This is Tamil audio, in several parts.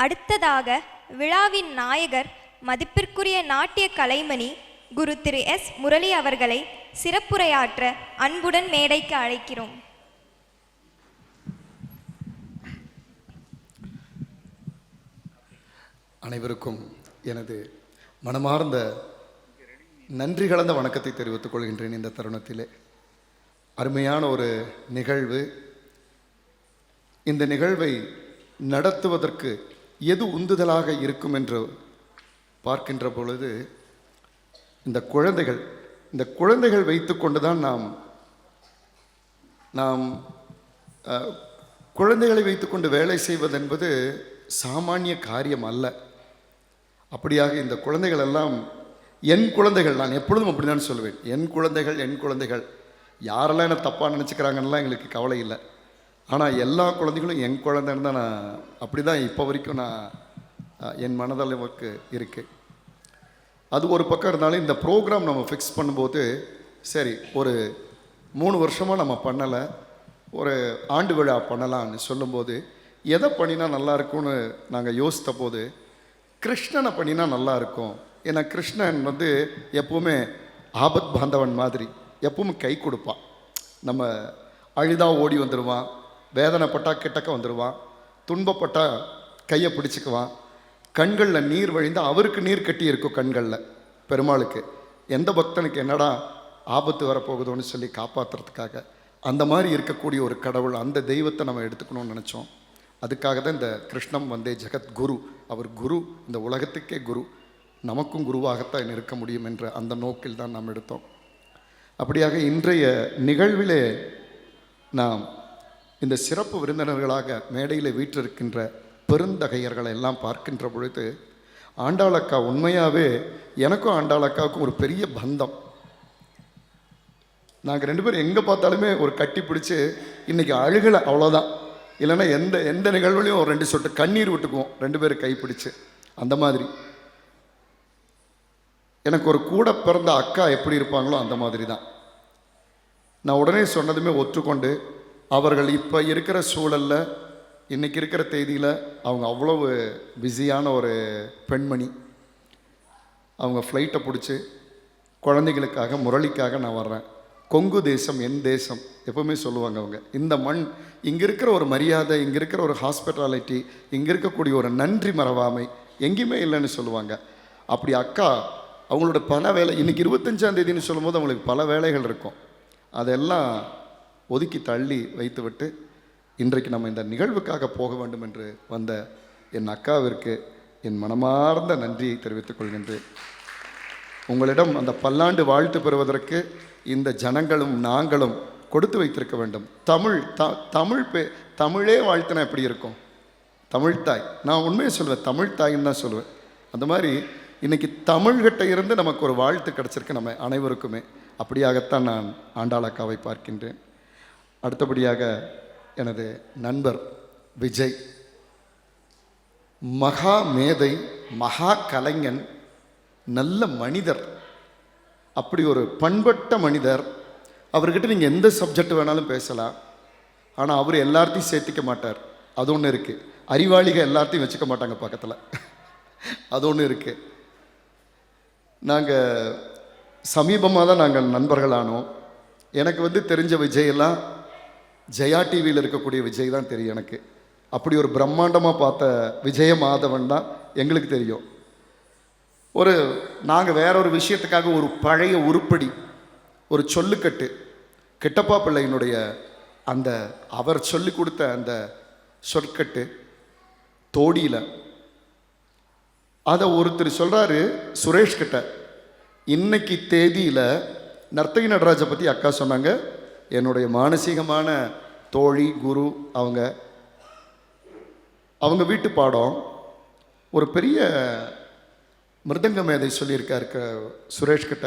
அடுத்ததாக விழாவின் நாயகர் மதிப்பிற்குரிய நாட்டிய கலைமணி குரு திரு எஸ் முரளி அவர்களை சிறப்புரையாற்ற அன்புடன் மேடைக்கு அழைக்கிறோம். அனைவருக்கும் எனது மனமார்ந்த நன்றி கலந்த வணக்கத்தை தெரிவித்துக் கொள்கின்றேன். இந்த தருணத்திலே அருமையான ஒரு நிகழ்வு. இந்த நிகழ்வை நடத்துவதற்கு எது உந்துதலாக இருக்கும் என்று பார்க்கின்ற பொழுது இந்த குழந்தைகள் வைத்து கொண்டு தான் நாம் குழந்தைகளை வைத்துக்கொண்டு வேலை செய்வது என்பது சாமானிய காரியம் அல்ல. அப்படியாக இந்த குழந்தைகள் எல்லாம் என் குழந்தைகள். நான் எப்பொழுதும் அப்படி தான் சொல்லுவேன், என் குழந்தைகள். யாரெல்லாம் என்ன தப்பாக நினச்சிக்கிறாங்கன்னெலாம் எங்களுக்கு கவலை இல்லை. ஆனால் எல்லா குழந்தைகளும் என் குழந்தைன்னு தான் நான் அப்படி தான் இப்போ வரைக்கும் என் மனதளவுக்கு இருக்குது. அது ஒரு பக்கம் இருந்தாலும் இந்த ப்ரோக்ராம் நம்ம ஃபிக்ஸ் பண்ணும்போது சரி ஒரு 3 வருஷமாக நம்ம பண்ணலை, ஒரு ஆண்டு விழா பண்ணலான்னு சொல்லும்போது எதை பண்ணினா நல்லா இருக்கும்னு நாங்கள் யோசித்த போது கிருஷ்ணனை பண்ணினா நல்லா இருக்கும். ஏன்னா கிருஷ்ணன் எப்பவுமே ஆபத் பாந்தவன் மாதிரி எப்பவும் கை கொடுப்பான். நம்ம அழுதா ஓடி வந்துடுவான், வேதனைப்பட்டா கிட்டக்க வந்துடுவான், துன்பப்பட்டா கையை பிடிச்சிக்குவான், கண்களில் நீர் வழிந்து அவருக்கு நீர் கட்டி இருக்கும் கண்களில். பெருமாளுக்கு எந்த பக்தனுக்கு என்னடா ஆபத்து வரப்போகுதோன்னு சொல்லி காப்பாற்றுறதுக்காக அந்த மாதிரி இருக்கக்கூடிய ஒரு கடவுள், அந்த தெய்வத்தை நம்ம எடுத்துக்கணும்னு நினச்சோம். அதுக்காக தான் இந்த கிருஷ்ணம் வந்தே ஜெகத்குரு, அவர் குரு, இந்த உலகத்துக்கே குரு, நமக்கும் குருவாகத்தான் இருக்க முடியும் என்ற அந்த நோக்கில் தான் நாம் எடுத்தோம். அப்படியாக இன்றைய நிகழ்விலே நாம் இந்த சிறப்பு விருந்தினர்களாக மேடையில் வீற்றிருக்கின்ற பெருந்தகையர்களை எல்லாம் பார்க்கின்ற பொழுது ஆண்டாளக்கா உண்மையாகவே எனக்கும் ஆண்டாளக்காவுக்கும் ஒரு பெரிய பந்தம். நாங்கள் 2 பேரும் எங்கே பார்த்தாலுமே ஒரு கட்டி பிடிச்சி இன்றைக்கி அழுகலை அவ்வளோதான், இல்லைன்னா எந்த நிகழ்வுலையும் ஒரு 2 சொட்டு கண்ணீர் விட்டுக்குவோம் 2 பேரும் கைப்பிடிச்சு. அந்த மாதிரி எனக்கு ஒரு கூட பிறந்த அக்கா எப்படி இருப்பாங்களோ அந்த மாதிரி தான். நான் உடனே சொன்னதுமே ஒற்றுக்கொண்டு அவர்கள் இப்போ இருக்கிற சூழலில் இன்றைக்கி இருக்கிற தேதியில் அவங்க அவ்வளவு பிஸியான ஒரு பெண்மணி. அவங்க ஃப்ளைட்டை பிடிச்சி குழந்தைகளுக்காக முரளிக்காக நான் வர்றேன். கொங்கு தேசம் என் தேசம் எப்பவுமே சொல்லுவாங்க அவங்க. இந்த மண், இங்கே இருக்கிற ஒரு மரியாதை, இங்கே இருக்கிற ஒரு ஹாஸ்பிட்டாலிட்டி, இங்கே இருக்கக்கூடிய ஒரு நன்றி மறவாமை எங்கேயுமே இல்லைன்னு சொல்லுவாங்க. அப்படி அக்கா அவங்களோட பல வேலை, இன்றைக்கி 25ஆம் தேதின்னு சொல்லும்போது அவங்களுக்கு பல வேலைகள் இருக்கும், அதெல்லாம் ஒதுக்கி தள்ளி வைத்துவிட்டு இன்றைக்கு நம்ம இந்த நிகழ்வுக்காக போக வேண்டும் என்று வந்த என் அக்காவிற்கு என் மனமார்ந்த நன்றியை தெரிவித்துக் கொள்கின்றேன். உங்களிடம் அந்த பல்லாண்டு வாழ்த்து பெறுவதற்கு இந்த ஜனங்களும் நாங்களும் கொடுத்து வைத்திருக்க வேண்டும். தமிழே வாழ்த்துனா எப்படி இருக்கும்? தமிழ்தாய், நான் உண்மையை சொல்லுவேன், தமிழ்தாயின்னு தான் சொல்லுவேன். அந்த மாதிரி இன்றைக்கி தமிழ்கிட்ட இருந்து நமக்கு ஒரு வாழ்த்து கிடச்சிருக்கு நம்ம அனைவருக்குமே. அப்படியாகத்தான் நான் ஆண்டாளக்காவை பார்க்கின்றேன். அடுத்தபடியாக எனது நண்பர் விஜய், மகா மேதை, மகா கலைஞன், நல்ல மனிதர், அப்படி ஒரு பண்பட்ட மனிதர். அவர்கிட்ட நீங்கள் எந்த சப்ஜெக்ட் வேணாலும் பேசலாம், ஆனால் அவர் எல்லாத்தையும் சேர்த்திக்க மாட்டார். அது ஒன்று இருக்குது. அறிவாளிகள் எல்லாத்தையும் வச்சுக்க மாட்டாங்க பக்கத்தில், அது ஒன்று இருக்குது. நாங்கள் சமீபமாக தான் நாங்கள் நண்பர்களானோம். எனக்கு தெரிஞ்ச விஜயெல்லாம் ஜெயா டிவியில் இருக்கக்கூடிய விஜய் தான் தெரியும் எனக்கு. அப்படி ஒரு பிரம்மாண்டமாக பார்த்த விஜய மாதவன் தான் எங்களுக்கு தெரியும். நாங்கள் வேற ஒரு விஷயத்துக்காக ஒரு பழைய உருப்படி, ஒரு சொல்லுக்கட்டு, கிட்டப்பா பிள்ளையினுடைய அந்த அவர் சொல்லி கொடுத்த அந்த சொற்கட்டு தோடியில், அதை ஒருத்தர் சொல்கிறாரு சுரேஷ் கிட்ட. இன்னைக்கு தேதியில் நர்த்தகி நடராஜை பற்றி அக்கா சொன்னாங்க. என்னுடைய மானசீகமான தோழி குரு, அவங்க வீட்டு பாடம் ஒரு பெரிய மிருதங்க மேதை சொல்லியிருக்காரு சுரேஷ்கிட்ட.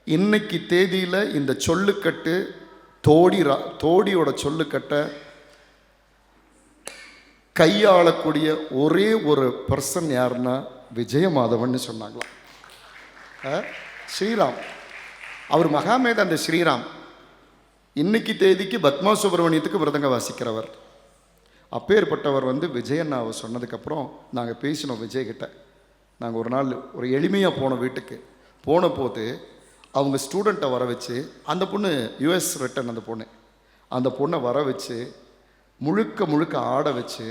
இன்னைக்கு தேதியில் இந்த சொல்லுக்கட்டு தோடியோட சொல்லுக்கட்டை கையாளக்கூடிய ஒரே ஒரு பர்சன் யாருன்னா விஜயமாதவன் சொன்னாங்களாம். ஸ்ரீராம், அவர் மகாமேத அந்த ஸ்ரீராம் இன்னைக்கு தேதிக்கு பத்மா சுப்பிரமணியத்துக்கு மிருதங்க வாசிக்கிறவர். அப்பேற்பட்டவர் வந்து விஜயண்ணாவை சொன்னதுக்கப்புறம் நாங்கள் பேசினோம் விஜய்கிட்ட. நாங்கள் ஒரு நாள் ஒரு எளிமையாக போனோம் வீட்டுக்கு. போன போது அவங்க ஸ்டூடெண்ட்டை வர வச்சு, அந்த பொண்ணு யுஎஸ் ரிட்டன், அந்த பொண்ணை வர வச்சு முழுக்க முழுக்க ஆட வச்சு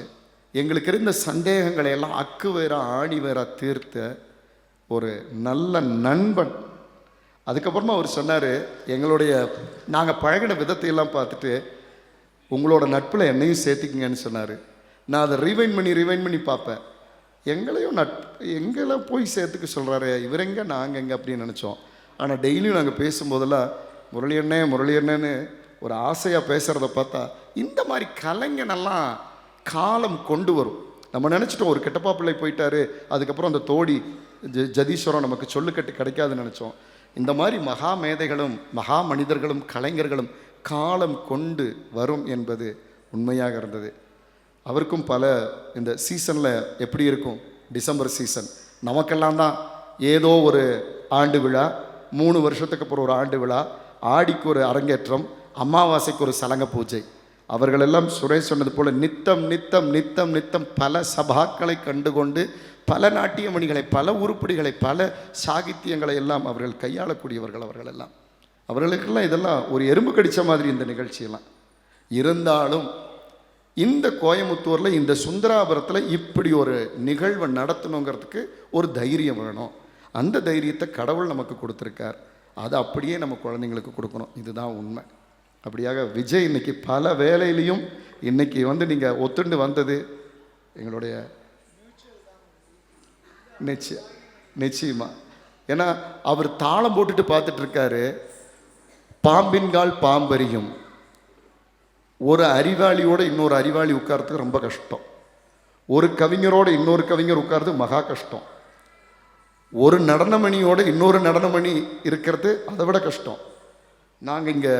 எங்களுக்கு இருந்த சந்தேகங்களை எல்லாம் அக்கு வேற ஆணி வேற தீர்த்த ஒரு நல்ல நண்பன். அதுக்கப்புறமா அவர் சொன்னார், எங்களுடைய நாங்கள் பழகின விதத்தையெல்லாம் பார்த்துட்டு உங்களோட நட்பில் என்னையும் சேர்த்துக்கிங்கன்னு சொன்னார். நான் அதை ரிவைண்ட் பண்ணி பார்ப்பேன். எங்களை போய் சேர்த்துக்க சொல்கிறாரு இவர் எங்கே நாங்கள் எங்கே அப்படின்னு நினச்சோம். ஆனால் டெய்லியும் நாங்கள் பேசும்போதெல்லாம் முரளியண்ணன்னு ஒரு ஆசையாக பேசுகிறத பார்த்தா இந்த மாதிரி கலைஞனெல்லாம் காலம் கொண்டு வரும். நம்ம நினச்சிட்டோம் ஒரு கெட்டப்பா பிள்ளை போயிட்டாரு, அதுக்கப்புறம் அந்த தோடி ஜதீஸ்வரம் நமக்கு சொல்லுக்கட்டு கிடைக்காதுன்னு நினச்சோம். இந்த மாதிரி மகா மேதைகளும் மகா மனிதர்களும் கலைஞர்களும் காலம் கொண்டு வரும் என்பது உண்மையாக இருந்தது. அவருக்கும் பல இந்த சீசனில் எப்படி இருக்கும், டிசம்பர் சீசன் நமக்கெல்லாம் தான் ஏதோ ஒரு ஆண்டு விழா, 3 வருஷத்துக்கு அப்புறம் ஒரு ஆண்டு விழா, ஆடிக்கு ஒரு அரங்கேற்றம், அமாவாசைக்கு ஒரு சலங்க பூஜை. அவர்களெல்லாம் சுரேஷ் சொன்னது போல் நித்தம் நித்தம் நித்தம் நித்தம் பல சபாக்களை கண்டுகொண்டு பல நாட்டிய மணிகளை, பல உருப்படிகளை, பல சாகித்யங்களை எல்லாம் அவர்கள் கையாளக்கூடியவர்கள். அவர்களுக்கெல்லாம் இதெல்லாம் ஒரு எறும்பு கடித்த மாதிரி இந்த நிகழ்ச்சியெல்லாம் இருந்தாலும் இந்த கோயமுத்தூரில் இந்த சுந்தராபுரத்தில் இப்படி ஒரு நிகழ்வை நடத்தணுங்கிறதுக்கு ஒரு தைரியம் வேணும். அந்த தைரியத்தை கடவுள் நமக்கு கொடுத்துருக்கார். அதை அப்படியே நம்ம குழந்தைங்களுக்கு கொடுக்கணும். இதுதான் உண்மை. அப்படியாக விஜய் இன்னைக்கு பல வேலையிலையும் இன்னைக்கு வந்து நீங்கள் ஒத்துண்டு வந்தது எங்களுடைய நிச்சயமா. ஏன்னா அவர் தாளம் போட்டுட்டு பார்த்துட்டு இருக்காரு. பாம்பின்கால் பாம்பரியும். ஒரு அறிவாளியோட இன்னொரு அறிவாளி உட்கார்றதுக்கு ரொம்ப கஷ்டம். ஒரு கவிஞரோட இன்னொரு கவிஞர் உட்கார்றது மகா கஷ்டம். ஒரு நடனமணியோட இன்னொரு நடனமணி இருக்கிறது அதை விட கஷ்டம். நாங்கள் இங்கே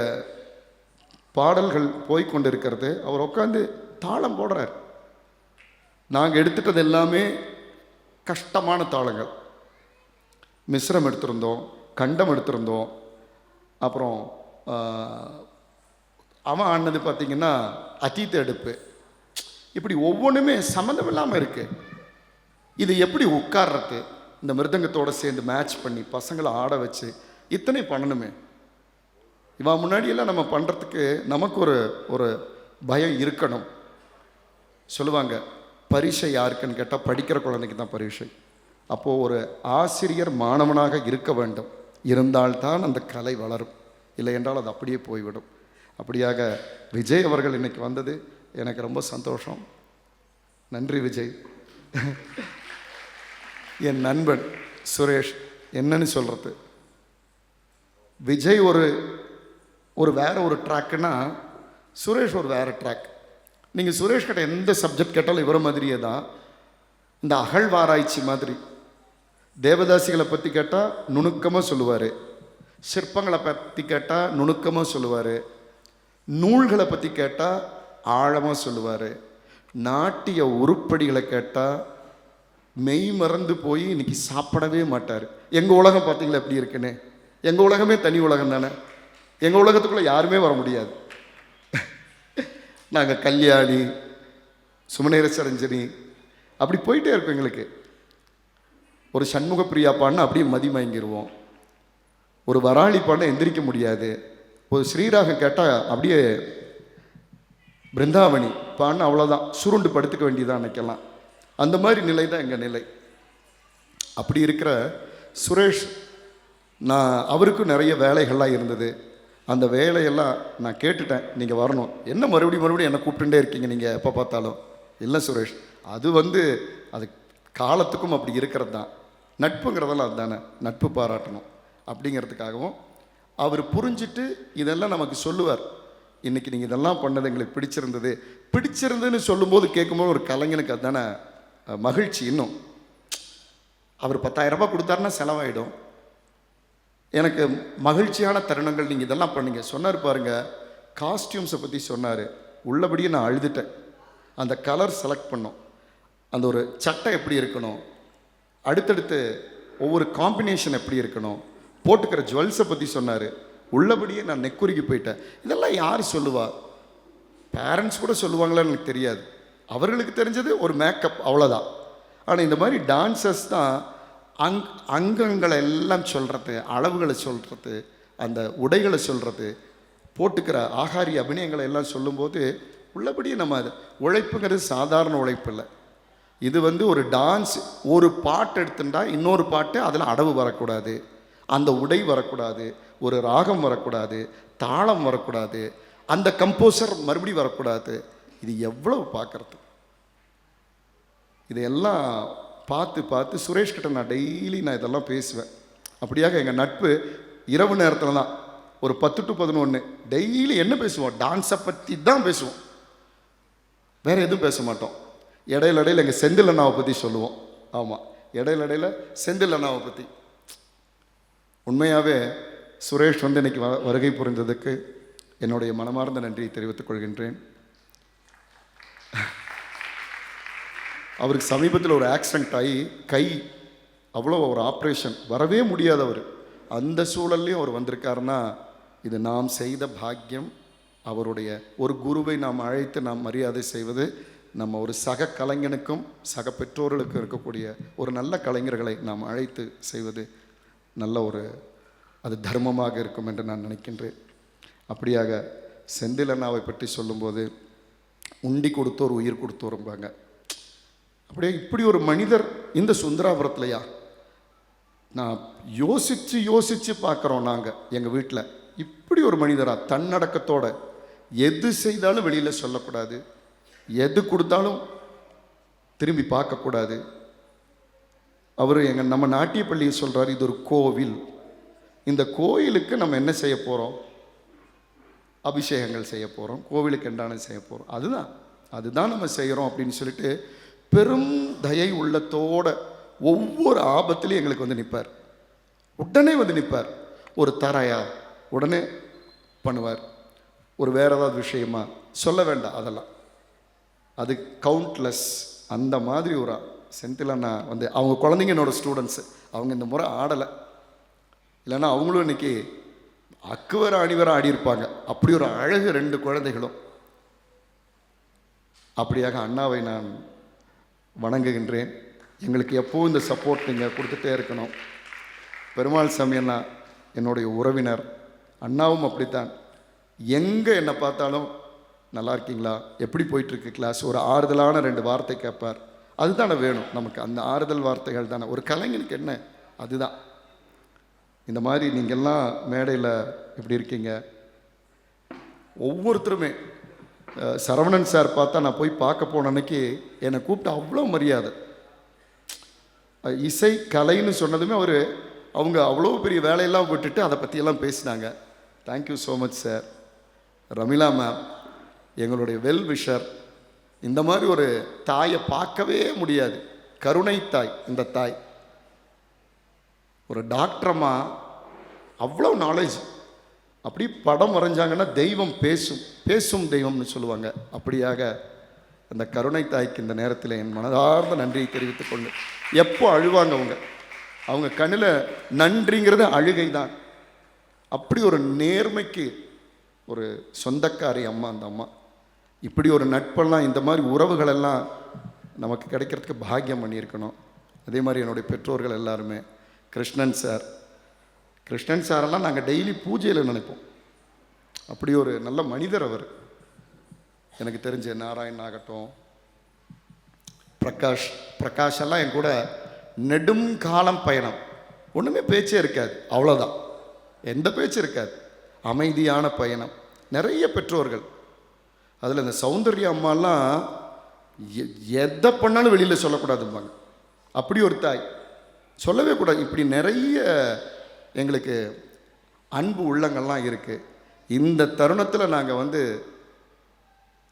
பாடல்கள் போய்கொண்டு இருக்கிறது, அவர் உட்காந்து தாளம் போடுறார். நாங்கள் எடுத்துட்டது எல்லாமே கஷ்டமான தாளங்கள். மிஸ்ரம் எடுத்திருந்தோம், கண்டம் எடுத்திருந்தோம். அப்புறம் அவன் ஆனது பார்த்திங்கன்னா அதீத எடுப்பு. இப்படி ஒவ்வொன்றுமே சம்மந்தம் இல்லாமல் இருக்குது. இது எப்படி உட்கார்றது, இந்த மிருதங்கத்தோடு சேர்ந்து மேட்ச் பண்ணி பசங்களை ஆட வச்சு இத்தனை பண்ணணுமே. இவன் முன்னாடியெல்லாம் நம்ம பண்ணுறதுக்கு நமக்கு ஒரு பயம் இருக்கணும். சொல்லுவாங்க பரீட்சை யாருக்குன்னு கேட்டால் படிக்கிற குழந்தைக்கு தான் பரீட்சை. அப்போது ஒரு ஆசிரியர் மாணவனாக இருக்க வேண்டும். இருந்தால்தான் அந்த கலை வளரும், இல்லை என்றால் அது அப்படியே போய்விடும். அப்படியாக விஜய் அவர்கள் இன்னைக்கு வந்தது எனக்கு ரொம்ப சந்தோஷம். நன்றி விஜய். என் நண்பன் சுரேஷ், என்னன்னு சொல்கிறது, விஜய் ஒரு வேற ஒரு ட்ராக்குன்னா சுரேஷ் ஒரு வேறு ட்ராக். நீங்கள் சுரேஷ் கிட்ட எந்த சப்ஜெக்ட் கேட்டாலும் இவரை மாதிரியே தான். இந்த அகழ்வாராய்ச்சி மாதிரி தேவதாசிகளை பற்றி கேட்டால் நுணுக்கமாக சொல்லுவார், சிற்பங்களை பற்றி கேட்டால் நுணுக்கமாக சொல்லுவார், நூல்களை பற்றி கேட்டால் ஆழமாக சொல்லுவார், நாட்டிய உருப்படிகளை கேட்டால் மெய் மறந்து போய் இன்னைக்கு சாப்பிடவே மாட்டார். எங்கள் உலகம் பார்த்தீங்களா எப்படி இருக்குன்னு. எங்கள் உலகமே தனி உலகம் தானே. எங்கள் உலகத்துக்குள்ளே யாருமே வர முடியாது. நாங்கள் கல்யாணி, சுமநேர சரஞ்சனி அப்படி போயிட்டே இருக்கோம். எங்களுக்கு ஒரு சண்முக பிரியா பாடினா அப்படியே மதிமயங்கிடுவோம். ஒரு வராளி பாடினா எந்திரிக்க முடியாது. ஒரு ஸ்ரீராகம் கேட்டால் அப்படியே பிருந்தாவணி பாடினா அவ்வளோதான், சுருண்டு படுத்துக்க வேண்டியதான் அன்னைக்கெல்லாம். அந்த மாதிரி நிலை தான் எங்கள் நிலை. அப்படி இருக்கிற சுரேஷ், அவருக்கும் நிறைய வேலைகள்லாம் இருந்தது. அந்த வேலையெல்லாம் நான் கேட்டுட்டேன், நீங்கள் வரணும். என்ன மறுபடியும் என்னை கூப்பிட்டுட்டே இருக்கீங்க நீங்கள் எப்போ பார்த்தாலும். இல்லை சுரேஷ், அது காலத்துக்கும் அப்படி இருக்கிறது தான். நட்புங்கிறதெல்லாம் அதுதானே, நட்பு பாராட்டணும் அப்படிங்கிறதுக்காகவும் அவர் புரிஞ்சுட்டு இதெல்லாம் நமக்கு சொல்லுவார். இன்றைக்கி நீங்கள் இதெல்லாம் பண்ணது எங்களுக்கு பிடிச்சிருந்ததுன்னு சொல்லும்போது கேட்கும்போது ஒரு கலைஞனுக்கு அதுதானே மகிழ்ச்சி. இன்னும் அவர் 10,000 ரூபாய் கொடுத்தாருன்னா செலவாயிடும். எனக்கு மகிழ்ச்சியான தருணங்கள் நீங்கள் இதெல்லாம் பண்ணீங்க. சொன்னார் பாருங்க, காஸ்டியூம்ஸை பற்றி சொன்னார். உள்ளபடியே நான் அழுதுட்டேன். அந்த கலர் செலக்ட் பண்ணோம், அந்த ஒரு சட்டை எப்படி இருக்கணும், அடுத்தடுத்து ஒவ்வொரு காம்பினேஷன் எப்படி இருக்கணும், போட்டுக்கிற ஜுவல்ஸை பற்றி சொன்னார். உள்ளபடியே நான் நெக்குருகி போயிட்டேன். இதெல்லாம் யார் சொல்லுவா? பேரண்ட்ஸ் கூட சொல்லுவாங்களான்னு எனக்கு தெரியாது. அவர்களுக்கு தெரிஞ்சது ஒரு மேக்கப், அவ்வளோதான். ஆனால் இந்த மாதிரி டான்சர்ஸ் தான் அங்கங்களை எல்லாம் சொல்கிறது, அளவுகளை சொல்கிறது, அந்த உடைகளை சொல்கிறது, போட்டுக்கிற ஆகாரி அபிநயங்களை எல்லாம் சொல்லும்போது உள்ளபடியே நம்ம அது உழைப்புங்கிறது சாதாரண உழைப்பு இல்லை. இது ஒரு டான்ஸ். ஒரு பாட்டு எடுத்துட்டா இன்னொரு பாட்டு அதில் அடவு வரக்கூடாது, அந்த உடை வரக்கூடாது, ஒரு ராகம் வரக்கூடாது, தாளம் வரக்கூடாது, அந்த கம்போசர் மறுபடியும் வரக்கூடாது. இது எவ்வளவு பார்க்கறது. இதையெல்லாம் பார்த்து பார்த்து சுரேஷ்கிட்ட நான் டெய்லி இதெல்லாம் பேசுவேன். அப்படியாக எங்கள் நட்பு இரவு நேரத்தில் தான் ஒரு 10 to 11 டெய்லி என்ன பேசுவோம், டான்ஸை பற்றி தான் பேசுவோம், வேறு எதுவும் பேச மாட்டோம். இடையில எங்கள் செந்தில் அண்ணாவை பற்றி சொல்லுவோம். ஆமாம், இடையில செந்தில் அண்ணாவை பற்றி. உண்மையாகவே சுரேஷ் இன்னைக்கு வருகை புரிந்ததுக்கு என்னுடைய மனமார்ந்த நன்றியை தெரிவித்துக் கொள்கின்றேன். அவருக்கு சமீபத்தில் ஒரு ஆக்சிடென்ட் ஆகி கை அவ்வளோ ஒரு ஆப்ரேஷன், வரவே முடியாதவர், அந்த சூழல்லையும் அவர் வந்திருக்காருன்னா இது நாம் செய்த பாக்கியம். அவருடைய ஒரு குருவை நாம் அழைத்து நாம் மரியாதை செய்வது நம்ம ஒரு சக கலைஞனுக்கும் சக பெற்றோர்களுக்கும் இருக்கக்கூடிய ஒரு நல்ல கலைஞர்களை நாம் அழைத்து செய்வது நல்ல ஒரு அது தர்மமாக இருக்கும் என்று நான் நினைக்கின்றேன். அப்படியாக செந்தில் அண்ணாவை பற்றி சொல்லும்போது உண்டி கொடுத்தோர் உயிர் கொடுத்தோரும்பாங்க. அப்படியே இப்படி ஒரு மனிதர் இந்த சுந்தராபுரத்துலையா? நான் யோசித்து பார்க்குறோம். நாங்கள் எங்கள் வீட்டில் இப்படி ஒரு மனிதராக தன்னடக்கத்தோட எது செய்தாலும் வெளியில் சொல்லக்கூடாது, எது கொடுத்தாலும் திரும்பி பார்க்கக்கூடாது. அவர் நம்ம நாட்டிய பள்ளியை சொல்கிறார், இது ஒரு கோவில், இந்த கோயிலுக்கு நம்ம என்ன செய்ய போகிறோம், அபிஷேகங்கள் செய்ய போகிறோம், கோவிலுக்கு எண்டான செய்ய போகிறோம், அதுதான் நம்ம செய்கிறோம் அப்படின்னு சொல்லிட்டு பெரும் தயை உள்ளத்தோட ஒவ்வொரு ஆபத்துலையும் எங்களுக்கு நிற்பார். உடனே நிற்பார். ஒரு தரையா உடனே பண்ணுவார். ஒரு வேற ஏதாவது விஷயமா சொல்ல வேண்டாம், அதெல்லாம் அது கவுண்ட்லெஸ். அந்த மாதிரி ஒரு செந்திலண்ணா அவங்க குழந்தைங்க என்னோட ஸ்டூடெண்ட்ஸு. அவங்க இந்த முறை ஆடலை, இல்லைன்னா அவங்களும் இன்னைக்கு அக்குவர அணிவர ஆடி இருப்பாங்க. அப்படி ஒரு அழகு 2 குழந்தைகளும். அப்படியாக அண்ணாவை நான் வணங்குகின்றேன். எங்களுக்கு எப்போவும் இந்த சப்போர்ட் நீங்கள் கொடுத்துட்டே இருக்கணும். பெருமாள் சாமி அண்ணா என்னுடைய உறவினர், அண்ணாவும் அப்படித்தான். எங்கே என்னை பார்த்தாலும் நல்லா இருக்கீங்களா, எப்படி போயிட்டுருக்கு கிளாஸ், ஒரு ஆறுதலான 2 வார்த்தை கேட்பார். அதுதானே வேணும் நமக்கு, அந்த ஆறுதல் வார்த்தைகள் தானே ஒரு கலைஞனுக்கு என்ன. அதுதான் இந்த மாதிரி நீங்கள்லாம் மேடையில் எப்படி இருக்கீங்க. ஒவ்வொருத்தருமே சரவணன் சார் பார்த்தா நான் போய் பார்க்க போன அன்னைக்கு என்னை கூப்பிட்டு அவ்வளோ மரியாதை. இசை கலைன்னு சொன்னதுமே அவங்க அவ்வளோ பெரிய வேலையெல்லாம் விட்டுட்டு அதை பற்றியெல்லாம் பேசினாங்க. Thank you so much sir. Ramila ma'am எங்களுடைய வெல் விஷர். இந்த மாதிரி ஒரு தாயை பார்க்கவே முடியாது, கருணை தாய். இந்த தாய் ஒரு டாக்டரம்மா, அவ்வளோ நாலேஜ். அப்படி படம் வரைஞ்சாங்கன்னா தெய்வம் பேசும் தெய்வம்னு சொல்லுவாங்க. அப்படியாக அந்த கருணை தாய்க்கு இந்த நேரத்தில் என் மனதார்ந்த நன்றியை தெரிவித்துக் கொண்டு. எப்போ அழுவாங்க அவங்க கண்ணில் நன்றிங்கிறது அழுகை தான். அப்படி ஒரு நேர்மைக்கு ஒரு சொந்தக்காரி அம்மா அந்த அம்மா. இப்படி ஒரு நட்பெல்லாம், இந்த மாதிரி உறவுகளெல்லாம் நமக்கு கிடைக்கிறதுக்கு பாக்கியம் பண்ணியிருக்கணும். அதே மாதிரி என்னுடைய பெற்றோர்கள் எல்லாருமே, கிருஷ்ணன் சாரெல்லாம் நாங்கள் டெய்லி பூஜையில் நினைப்போம். அப்படி ஒரு நல்ல மனிதர் அவர். எனக்கு தெரிஞ்ச நாராயண் ஆகட்டும், பிரகாஷ் எல்லாம் என் கூட நெடும் காலம் பயணம். ஒன்றுமே பேச்சே இருக்காது, அவ்வளோதான், எந்த பேச்சு இருக்காது, அமைதியான பயணம். நிறைய பெற்றோர்கள், அதில் இந்த சௌந்தர்யா அம்மாலாம் எதை பண்ணாலும் வெளியில் சொல்லக்கூடாதும்பாங்க. அப்படி ஒரு தாய், சொல்லவே கூடாது. இப்படி நிறைய எங்களுக்கு அன்பு உள்ளங்கள்லாம் இருக்குது. இந்த தருணத்தில் நாங்கள்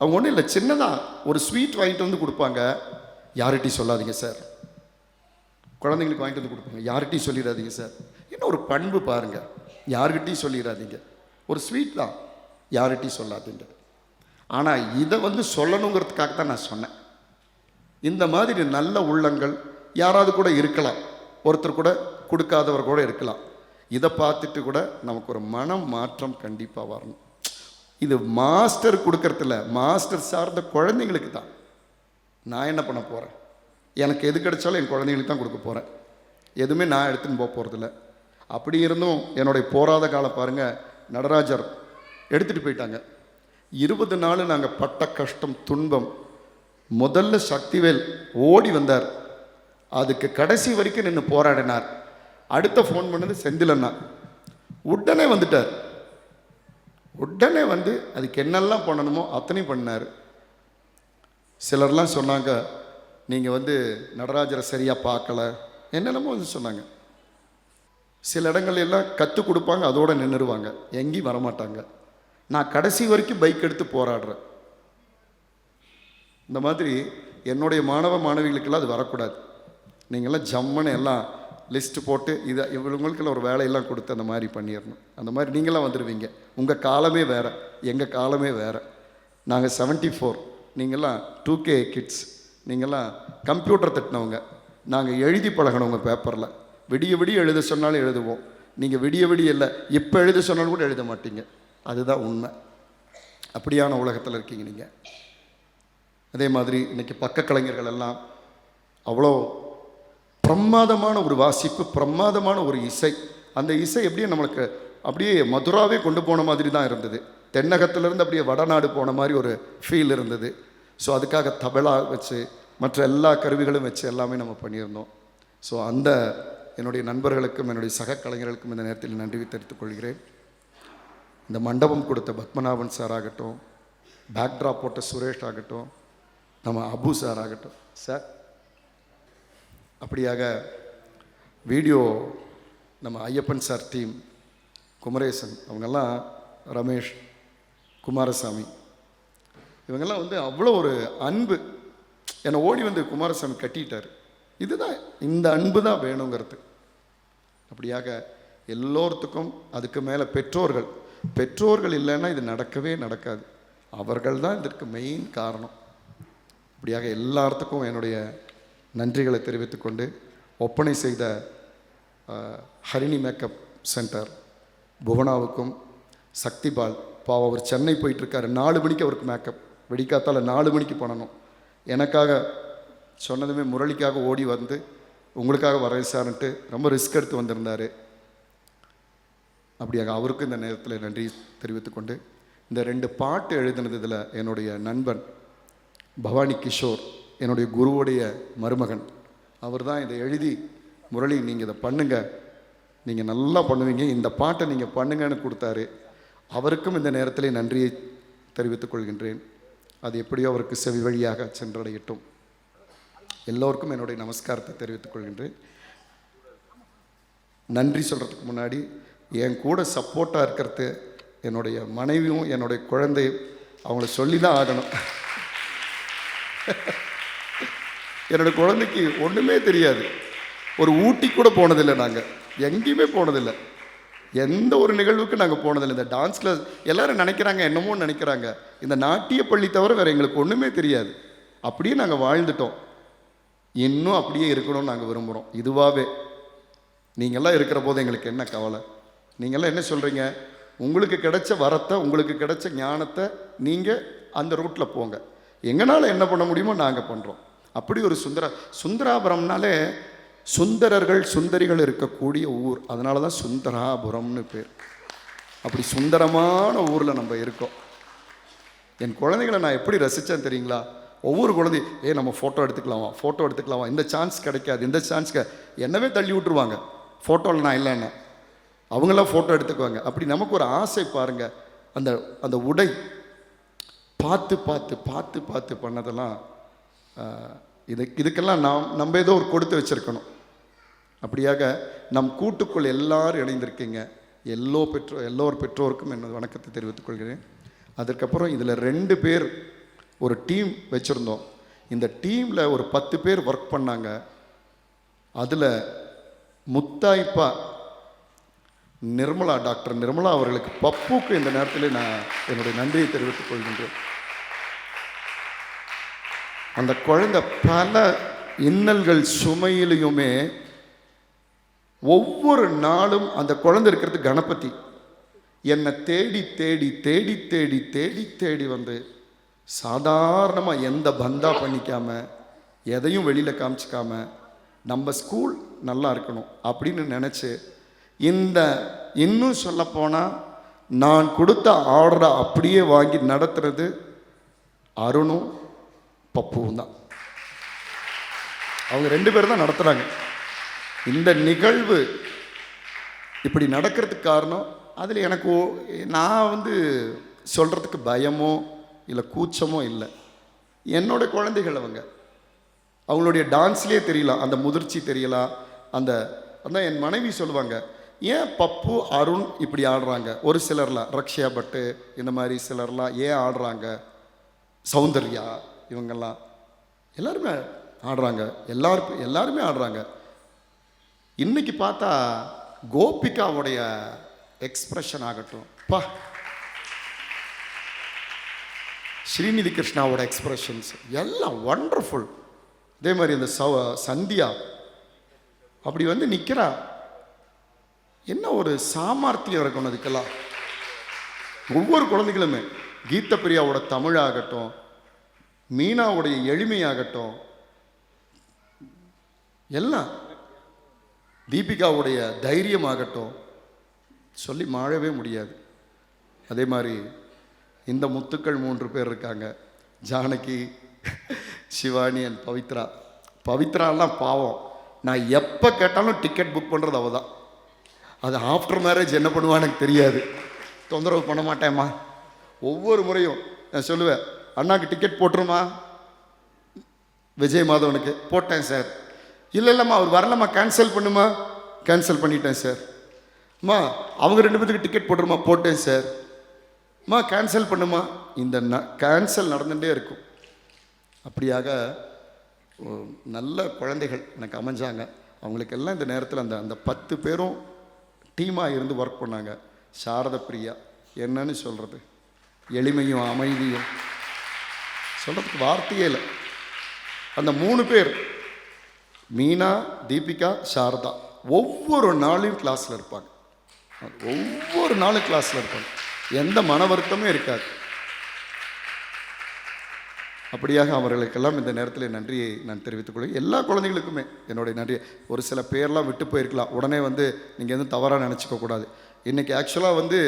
அவங்க ஒன்றும் இல்லை, சின்னதாக ஒரு ஸ்வீட் வாங்கிட்டு கொடுப்பாங்க. யார்கிட்டையும் சொல்லாதீங்க சார். குழந்தைங்களுக்கு வாங்கிட்டு கொடுப்பாங்க, யார்கிட்டையும் சொல்லிடாதீங்க சார். இன்னும் ஒரு பண்பு பாருங்கள், யார்கிட்டையும் சொல்லிடாதீங்க. ஒரு ஸ்வீட் தான், யார்கிட்டையும் சொல்லாதீங்க. ஆனால் இதை சொல்லணுங்கிறதுக்காக தான் நான் சொன்னேன். இந்த மாதிரி நல்ல உள்ளங்கள் யாராவது கூட இருக்கலாம், ஒருத்தர் கூட கொடுக்காதவர் கூட இருக்கலாம். இதை பார்த்துட்டு கூட நமக்கு ஒரு மனம் மாற்றம் கண்டிப்பாக வரணும். இது மாஸ்டர் கொடுக்கறதில்ல, மாஸ்டர் சார்ந்த குழந்தைங்களுக்கு தான். நான் என்ன பண்ண போகிறேன்? எனக்கு எது கிடைச்சாலும் என் குழந்தைங்களுக்கு தான் கொடுக்க போகிறேன். எதுவுமே நான் எடுத்துன்னு போக போகிறதில்ல. அப்படி இருந்தும் என்னுடைய போராத காலம் பாருங்கள், நடராஜர் எடுத்துகிட்டு போயிட்டாங்க. 20 நாள் நாங்கள் பட்ட கஷ்டம் துன்பம். முதல்ல சக்திவேல் ஓடி வந்தார், அதுக்கு கடைசி வரைக்கும் நின்று போராடினார். அடுத்த ஃபோன் பண்ணது செந்திலண்ணா, உடனே வந்துட்டார். உடனே வந்து அதுக்கு என்னெல்லாம் பண்ணணுமோ அத்தனையும் பண்ணார். சிலர்லாம் சொன்னாங்க, நீங்கள் வந்து நடராஜரை சரியாக பார்க்கல, என்னென்னமோ வந்து சொன்னாங்க. சில இடங்கள் எல்லாம் கற்றுக் கொடுப்பாங்க, அதோடு நின்றுடுவாங்க, எங்கேயும் வரமாட்டாங்க. நான் கடைசி வரைக்கும் பைக் எடுத்து போராடுறேன். இந்த மாதிரி என்னுடைய மாணவ மாணவிகளுக்கெல்லாம் அது வரக்கூடாது. நீங்கள்லாம் ஜம்முன்னு எல்லாம் லிஸ்ட்டு போட்டு இதை இவங்களுக்கெல்லாம் ஒரு வேலையெல்லாம் கொடுத்து அந்த மாதிரி பண்ணிடணும். அந்த மாதிரி நீங்களாம் வந்துடுவீங்க. உங்கள் காலமே வேறு, எங்கள் காலமே வேறு. நாங்கள் 74, நீங்கள்லாம் 2K கிட்ஸ். நீங்கள்லாம் கம்ப்யூட்டர் தட்டினவங்க, நாங்கள் எழுதி பழகினவங்க. பேப்பரில் விடிய விடிய எழுத சொன்னாலும் எழுதுவோம். நீங்கள் விடிய விடிய இல்லை, இப்போ எழுத சொன்னாலும் கூட எழுத மாட்டீங்க. அதுதான் உண்மை. அப்படியான உலகத்தில் இருக்கீங்க நீங்கள். அதே மாதிரி இன்றைக்கி பக்க கலைஞர்கள் எல்லாம் அவ்வளோ பிரமாதமான ஒரு வாசிப்பு, பிரமாதமான ஒரு இசை. அந்த இசை எப்படியே நம்மளுக்கு அப்படியே மதுராவே கொண்டு போன மாதிரி தான் இருந்தது. தென்னகத்திலேருந்து அப்படியே வடநாடு போன மாதிரி ஒரு ஃபீல் இருந்தது. ஸோ அதுக்காக தபலா வச்சு மற்ற எல்லா கருவிகளும் வச்சு எல்லாமே நம்ம பண்ணியிருந்தோம். ஸோ அந்த என்னுடைய நண்பர்களுக்கும் என்னுடைய சக கலைஞர்களுக்கும் இந்த நேரத்தில் நன்றி தெரிவித்துக் கொள்கிறேன். இந்த மண்டபம் கொடுத்த பத்மநாபன் சார் ஆகட்டும், பேக்ட்ராப் போட்ட சுரேஷ் ஆகட்டும், நம்ம அபு சார் ஆகட்டும், சார் அப்படியாக வீடியோ நம்ம ஐயப்பன் சார் டீம், குமரேசன், அவங்கெல்லாம், ரமேஷ், குமாரசாமி, இவங்கெல்லாம் வந்து அவ்வளோ ஒரு அன்பு. என்னை ஓடி வந்து குமாரசாமி கட்டிட்டார். இதுதான், இந்த அன்பு தான் வேணுங்கிறது. அப்படியாக எல்லோருத்துக்கும், அதுக்கு மேலே பெற்றோர்கள் இல்லைன்னா இது நடக்கவே நடக்காது. அவர்கள் தான் இதற்கு மெயின் காரணம். அப்படியாக எல்லாத்துக்கும் என்னுடைய நன்றிகளை தெரிவித்துக்கொண்டு, ஒப்பனை செய்த ஹரிணி மேக்கப் சென்டர் புவனாவுக்கும், சக்திபால், பாவம் அவர் சென்னை போயிட்டுருக்காரு, 4 மணிக்கு அவருக்கு மேக்கப், வெடிக்காத்தால் 4 மணிக்கு பண்ணணும். எனக்காக சொன்னதுமே முரளிக்காக ஓடி வந்து உங்களுக்காக வரேன் சார்ன்ட்டு ரொம்ப ரிஸ்க் எடுத்து வந்திருந்தார். அப்படியாக அவருக்கும் இந்த நேரத்தில் நன்றி தெரிவித்துக்கொண்டு, இந்த 2 பாட்டு எழுதினது இதில் என்னுடைய நண்பன் பவானி கிஷோர், என்னுடைய குருவுடைய மருமகன், அவர் தான் இதை எழுதி, முரளி நீங்கள் இதை பண்ணுங்கள், நீங்கள் நல்லா பண்ணுவீங்க, இந்த பாட்டை நீங்கள் பண்ணுங்கன்னு கொடுத்தாரு. அவருக்கும் இந்த நேரத்தில் நன்றியை தெரிவித்துக் கொள்கின்றேன். அது எப்படியோ அவருக்கு செவி வழியாக சென்றடையட்டும். எல்லோருக்கும் என்னுடைய நமஸ்காரத்தை தெரிவித்துக் கொள்கின்றேன். நன்றி சொல்கிறதுக்கு முன்னாடி என் கூட சப்போர்ட்டாக இருக்கிறது என்னுடைய மனைவியும் என்னுடைய குழந்தையும், அவங்கள சொல்லி தான் ஆகணும். என்னோடய குழந்தைக்கு ஒன்றுமே தெரியாது, ஒரு ஊட்டி கூட போனதில்லை, நாங்கள் எங்கேயுமே போனதில்லை, எந்த ஒரு நிகழ்வுக்கு நாங்கள் போனதில்லை. இந்த டான்ஸ் கிளாஸ் எல்லோரும் நினைக்கிறாங்க, என்னமோ நினைக்கிறாங்க, இந்த நாட்டிய பள்ளி தவிர வேறு எங்களுக்கு ஒன்றுமே தெரியாது. அப்படியே நாங்கள் வாழ்ந்துட்டோம். இன்னும் அப்படியே இருக்கணும்னு நாங்கள் விரும்புகிறோம். இதுவாகவே நீங்கள்லாம் இருக்கிற போது எங்களுக்கு என்ன கவலை? நீங்கள்லாம் என்ன சொல்கிறீங்க? உங்களுக்கு கிடைச்ச வரத்தை, உங்களுக்கு கிடைச்ச ஞானத்தை நீங்கள் அந்த ரூட்டில் போங்க. எங்களால் என்ன பண்ண முடியுமோ நாங்கள் பண்ணுறோம். அப்படி ஒரு சுந்தராபுரம்னாலே சுந்தரர்கள் சுந்தரிகள் இருக்கக்கூடிய ஊர், அதனால தான் சுந்தராபுரம்னு பேர். அப்படி சுந்தரமான ஊரில் நம்ம இருக்கோம். என் குழந்தைகளை நான் எப்படி ரசித்தேன் தெரியுங்களா? ஒவ்வொரு குழந்தை, நம்ம ஃபோட்டோ எடுத்துக்கலாமா, இந்த சான்ஸ் கிடைக்காது, இந்த சான்ஸ் என்னவே தள்ளி விட்டுருவாங்க. ஃபோட்டோவில் நான் இல்லைன்னா அவங்களாம் ஃபோட்டோ எடுத்துக்குவாங்க. அப்படி நமக்கு ஒரு ஆசை பாருங்கள். அந்த அந்த உடை பார்த்து பார்த்து பார்த்து பார்த்து பண்ணதெல்லாம் இதுக்கெல்லாம் நம்ம ஏதோ ஒரு கொடுத்து வச்சுருக்கணும். அப்படியாக நம் கூட்டுக்குள் எல்லாரும் இணைந்திருக்கீங்க. எல்லோர் பெற்றோருக்கும் என்னோட வணக்கத்தை தெரிவித்துக் கொள்கிறேன். அதுக்கப்புறம் இதில் 2 பேர் ஒரு டீம் வச்சுருந்தோம். இந்த டீமில் ஒரு 10 பேர் ஒர்க் பண்ணாங்க. அதில் முத்தாய்ப்பா நிர்மலா, டாக்டர் நிர்மலா அவர்களுக்கு, பப்புக்கு இந்த நேரத்தில் நான் என்னுடைய நன்றியை தெரிவித்துக் கொள்கின்றேன். அந்த குழந்தை பல இன்னல்கள் சுமையிலையுமே ஒவ்வொரு நாளும் அந்த குழந்தை இருக்கிறது கணபதி என்னை தேடி தேடி தேடி தேடி தேடி தேடி வந்து சாதாரணமாக எந்த பந்தா பண்ணிக்காமல் எதையும் வெளியில் காமிச்சிக்காம நம்ம ஸ்கூல் நல்லா இருக்கணும் அப்படின்னு நினச்சி இன்னும் சொல்லப்போனால் நான் கொடுத்த ஆர்டரை அப்படியே வாங்கி நடத்துறது அருணும் பப்புவும் தான். அவங்க 2 பேரும் தான் நடத்துகிறாங்க. இந்த நிகழ்வு இப்படி நடக்கிறதுக்கு காரணம் அதில் எனக்கு நான் சொல்கிறதுக்கு பயமோ இல்லை கூச்சமோ இல்லை. என்னோட குழந்தைகள் அவங்களுடைய டான்ஸ்லேயே தெரியலாம், அந்த முதிர்ச்சி தெரியலாம். அதான் என் மனைவி சொல்லுவாங்க, ஏன் பப்பு அருண் இப்படி ஆடுறாங்க, ஒரு சிலர்லாம் ரக்ஷயா பட்டு இந்த மாதிரி சிலர்லாம் ஏன் ஆடுறாங்க, சௌந்தர்யா இவங்கெல்லாம் எல்லாருமே ஆடுறாங்க, எல்லாருமே ஆடுறாங்க. இன்னைக்கு பார்த்தா கோபிகாவுடைய எக்ஸ்பிரஷன் ஆகட்டும், ஸ்ரீநிதி கிருஷ்ணாவோட எக்ஸ்பிரஷன்ஸ் எல்லாம் ஒண்டர்ஃபுல். அதே மாதிரி இந்த சந்தியா அப்படி நிற்கிறா. என்ன ஒரு சாமர்த்தியம் இருக்கணும் அதுக்கெல்லாம். ஒவ்வொரு குழந்தைகளுமே கீத பிரியாவோட தமிழாகட்டும், மீனாவுடைய எளிமையாகட்டும், எல்லாம் தீபிகாவுடைய தைரியமாகட்டும் சொல்லி மாழவே முடியாது. அதே மாதிரி இந்த முத்துக்கள் 3 பேர் இருக்காங்க, ஜானகி, சிவானி அண்ட் பவித்ரா. பவித்ராலாம் பாவம், நான் எப்போ கேட்டாலும் டிக்கெட் புக் பண்ணுறது அவள் தான். அது ஆஃப்டர் மேரேஜ் என்ன பண்ணுவான்னு எனக்கு தெரியாது. தொந்தரவு பண்ண மாட்டேம்மா. ஒவ்வொரு முறையும் நான் சொல்லுவேன், அண்ணாக்கு டிக்கெட் போட்டுருமா, விஜய் மாதவனுக்கு போட்டேன் சார். இல்லைம்மா அவர் வரலம்மா, கேன்சல் பண்ணுமா, கேன்சல் பண்ணிட்டேன் சார். அம்மா அவங்க 2 பேத்துக்கு டிக்கெட் போட்டுருமா, போட்டேன் சார். அம்மா கேன்சல் பண்ணுமா. இந்த கேன்சல் நடந்துகிட்டே இருக்கும். அப்படியாக நல்ல குழந்தைகள் எனக்கு அமைஞ்சாங்க. அவங்களுக்கெல்லாம் இந்த நேரத்தில் அந்த 10 பேரும் டீமாக இருந்து ஒர்க் பண்ணாங்க. சாரத பிரியா என்னன்னு சொல்கிறது, எளிமையும் அமைதியும் சொல்கிறதுக்கு வார்த்தையே இல்லை. அந்த 3 பேர் மீனா, தீபிகா, சாரதா ஒவ்வொரு நாளையும் கிளாஸில் இருப்பாங்க. ஒவ்வொரு நாளும் கிளாஸில் இருப்பாங்க. எந்த மன வருத்தமே இருக்காது. அப்படியாக அவர்களுக்கெல்லாம் இந்த நேரத்தில் நன்றியை நான் தெரிவித்துக் கொள்கிறேன். எல்லா குழந்தைகளுக்குமே என்னுடைய நன்றியை. ஒரு சில பேர்லாம் விட்டு போயிருக்கலாம், உடனே நீங்கள் எதுவும் தவறாக நினச்சிக்கக்கூடாது. இன்றைக்கி ஆக்சுவலாக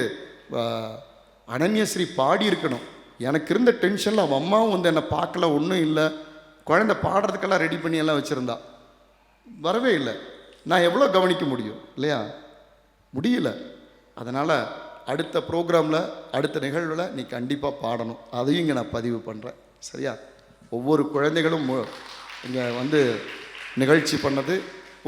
அனன்யஸ்ரீ பாடி இருக்கணும். எனக்கு இருந்த டென்ஷனில் அவன் அம்மாவும் என்னை பார்க்கல, ஒன்றும் இல்லை. குழந்தை பாடுறதுக்கெல்லாம் ரெடி பண்ணி எல்லாம் வச்சுருந்தா, வரவே இல்லை. நான் எவ்வளோ கவனிக்க முடியும் இல்லையா, முடியல. அதனால் அடுத்த ப்ரோக்ராமில், அடுத்த நிகழ்வில் நீ கண்டிப்பாக பாடணும். அதையும் இங்கே நான் பதிவு பண்ணுறேன், சரியா? ஒவ்வொரு குழந்தைகளும் இங்கே நிகழ்ச்சி பண்ணது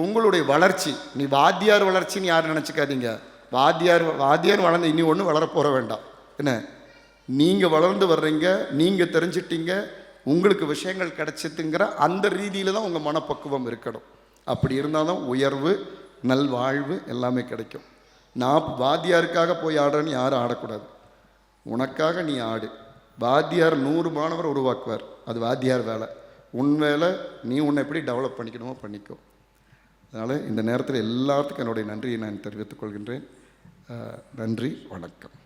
உங்களுடைய வளர்ச்சி. நீ வாத்தியார் வளர்ச்சின்னு யாரும் நினச்சிக்காதீங்க. வாத்தியார் வளர்ந்து இனி ஒன்றும் வளரப்போற வேண்டாம். என்ன, நீங்கள் வளர்ந்து வர்றீங்க, நீங்கள் தெரிஞ்சிட்டீங்க, உங்களுக்கு விஷயங்கள் கிடைச்சிட்டுங்கிற அந்த ரீதியில் தான் உங்கள் மனப்பக்குவம் இருக்கணும். அப்படி இருந்தால் தான் உயர்வு, நல்வாழ்வு எல்லாமே கிடைக்கும். நான் வாத்தியாருக்காக போய் ஆடுறேன்னு யாரும் ஆடக்கூடாது. உனக்காக நீ ஆடு. வாத்தியார் 100 மாணவர் உருவாக்குவார், அது வாத்தியார் வேலை. உன் வேலை நீ உன்னை எப்படி டெவலப் பண்ணிக்கணுமோ பண்ணிக்கோ. அதனால் இந்த நேரத்தில் எல்லாத்துக்கும் என்னுடைய நன்றியை நான் தெரிவித்துக் கொள்கின்றேன். நன்றி, வணக்கம்.